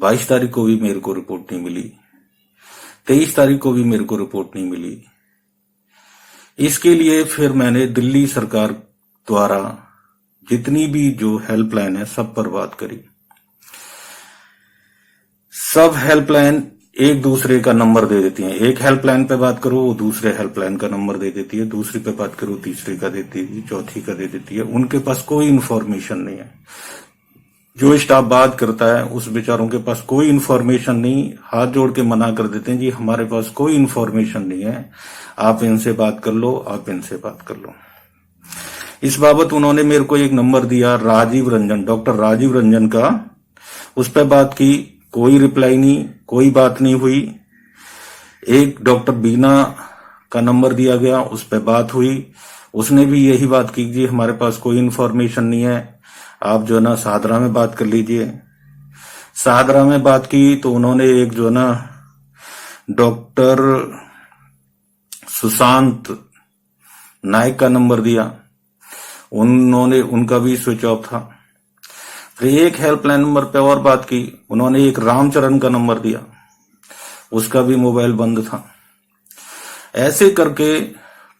22 तारीख को भी मेरे को रिपोर्ट नहीं मिली। 23 तारीख को भी मेरे को रिपोर्ट नहीं मिली। इसके लिए फिर मैंने दिल्ली सरकार द्वारा जितनी भी जो हेल्पलाइन है सब पर बात करी। सब हेल्पलाइन एक दूसरे का नंबर दे देती हैं। एक हेल्पलाइन पे बात करो वो दूसरे हेल्पलाइन का नंबर दे देती है, दूसरी पे बात करो तीसरे का देती है, चौथी का दे देती है। उनके पास कोई इंफॉर्मेशन नहीं है। जो स्टाफ बात करता है उस बेचारों के पास कोई इंफॉर्मेशन नहीं, हाथ जोड़ के मना कर देते हैं, जी हमारे पास कोई इंफॉर्मेशन नहीं है, आप इनसे बात कर लो, आप इनसे बात कर लो। इस बाबत उन्होंने मेरे को एक नंबर दिया, राजीव रंजन, डॉक्टर राजीव रंजन का। उस पर बात की, कोई रिप्लाई नहीं, कोई बात नहीं हुई। एक डॉक्टर बीना का नंबर दिया गया, उस पर बात हुई, उसने भी यही बात की जी हमारे पास कोई इंफॉर्मेशन नहीं है, आप जो है ना सादरा में बात कर लीजिए। सादरा में बात की तो उन्होंने एक जो है ना डॉक्टर सुशांत नायक का नंबर दिया, उनका भी स्विच ऑफ था। फिर एक हेल्पलाइन नंबर पे और बात की, उन्होंने एक रामचरण का नंबर दिया, उसका भी मोबाइल बंद था। ऐसे करके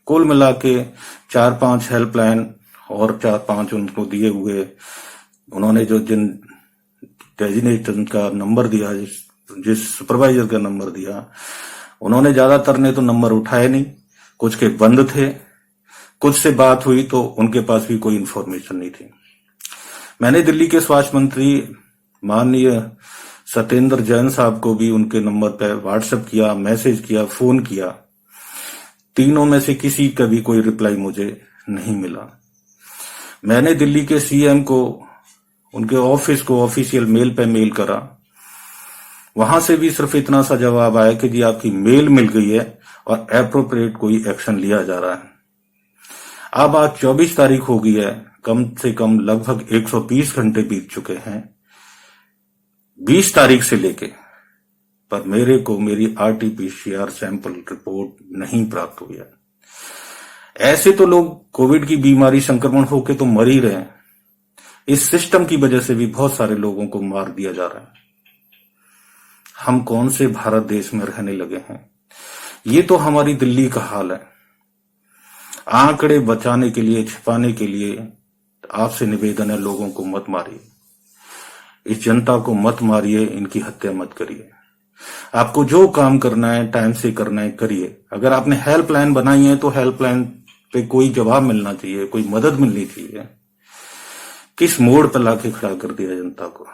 कुल मिला के 4-5 हेल्पलाइन और 4-5 उनको दिए हुए, उन्होंने जो जिन डेजिग्नेशन का नंबर दिया, जिस सुपरवाइजर का नंबर दिया, उन्होंने ज्यादातर ने तो नंबर उठाए नहीं, कुछ के बंद थे, कुछ से बात हुई तो उनके पास भी कोई इंफॉर्मेशन नहीं थी। मैंने दिल्ली के स्वास्थ्य मंत्री माननीय सत्येंद्र जैन साहब को भी उनके नंबर पर व्हाट्सएप किया, मैसेज किया, फोन किया। तीनों में से किसी का भी कोई रिप्लाई मुझे नहीं मिला। मैंने दिल्ली के सीएम को, उनके ऑफिस को ऑफिशियल मेल पे मेल करा, वहां से भी सिर्फ इतना सा जवाब आया कि जी आपकी मेल मिल गई है और एप्रोप्रिएट कोई एक्शन लिया जा रहा है। अब आज 24 तारीख हो गई है, कम से कम लगभग 120 घंटे बीत चुके हैं 20 तारीख से लेके, पर मेरे को मेरी आरटीपीसीआर सैंपल रिपोर्ट नहीं प्राप्त हुई है। ऐसे तो लोग कोविड की बीमारी संक्रमण होके तो मर ही रहे हैं, इस सिस्टम की वजह से भी बहुत सारे लोगों को मार दिया जा रहा है। हम कौन से भारत देश में रहने लगे हैं? ये तो हमारी दिल्ली का हाल है। आंकड़े बचाने के लिए, छिपाने के लिए आपसे निवेदन है, लोगों को मत मारिए, इस जनता को मत मारिए, इनकी हत्या मत करिए। आपको जो काम करना है टाइम से करना है करिए। अगर आपने हेल्पलाइन बनाई है तो हेल्पलाइन पे कोई जवाब मिलना चाहिए, कोई मदद मिलनी चाहिए। किस मोड़ पर लाके खड़ा कर दिया जनता को।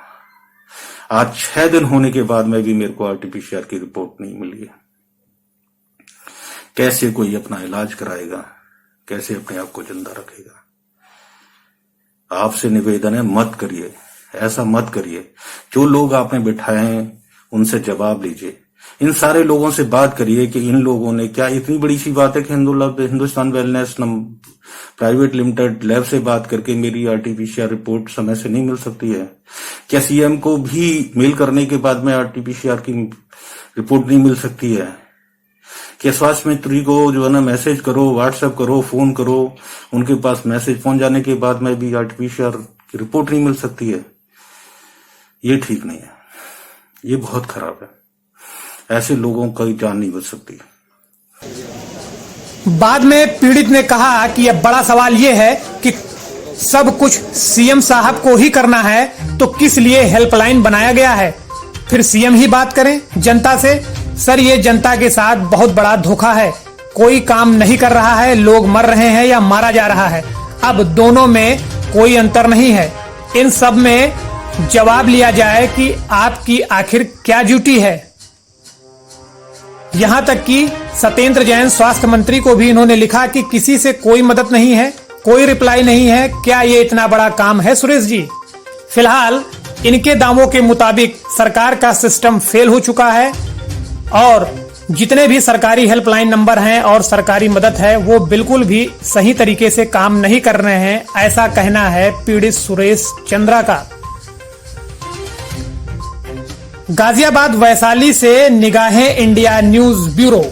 आज 6 दिन होने के बाद में भी मेरे को आरटीपीसीआर की रिपोर्ट नहीं मिली है। कैसे कोई अपना इलाज कराएगा, कैसे अपने आप को जिंदा रखेगा? आपसे निवेदन है, मत करिए, ऐसा मत करिए। जो लोग आपने बिठाए हैं उनसे जवाब लीजिए। इन सारे लोगों से बात करिए कि इन लोगों ने क्या, इतनी बड़ी सी बात है कि Hindustan wellness private limited lab से बात करके मेरी आरटीपीसीआर रिपोर्ट समय से नहीं मिल सकती है? क्या सीएम को भी मेल करने के बाद में आरटीपीसीआर की रिपोर्ट नहीं मिल सकती है? क्या स्वास्थ्य मंत्री को जो है ना मैसेज करो, व्हाट्सएप करो, फोन करो, उनके पास मैसेज पहुंच जाने के बाद में भी आरटीपीसीआर की रिपोर्ट नहीं मिल सकती है? ये ठीक नहीं है, ये बहुत खराब है। ऐसे लोगों की जान नहीं बच सकती। बाद में पीड़ित ने कहा कि यह बड़ा सवाल यह है कि सब कुछ सीएम साहब को ही करना है तो किस लिए हेल्पलाइन बनाया गया है? फिर सीएम ही बात करें जनता से। सर, ये जनता के साथ बहुत बड़ा धोखा है। कोई काम नहीं कर रहा है, लोग मर रहे हैं या मारा जा रहा है। अब दोनों में कोई अंतर नहीं है। इन सब में जवाब लिया जाए कि आपकी आखिर क्या ड्यूटी है। यहां तक कि सत्येंद्र जैन स्वास्थ्य मंत्री को भी इन्होंने लिखा कि किसी से कोई मदद नहीं है, कोई रिप्लाई नहीं है। क्या ये इतना बड़ा काम है सुरेश जी? फिलहाल इनके दावों के मुताबिक सरकार का सिस्टम फेल हो चुका है और जितने भी सरकारी हेल्पलाइन नंबर हैं और सरकारी मदद है वो बिल्कुल भी सही तरीके से काम नहीं कर रहे हैं, ऐसा कहना है पीड़ित सुरेश चंद्रा का। गाजियाबाद वैशाली से निगाहें इंडिया न्यूज ब्यूरो।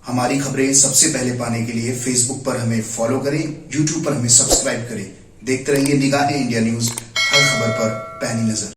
हमारी खबरें सबसे पहले पाने के लिए फेसबुक पर हमें फॉलो करें, यूट्यूब पर हमें सब्सक्राइब करें। देखते रहिए निगाहें इंडिया न्यूज, हर खबर पर पैनी नजर।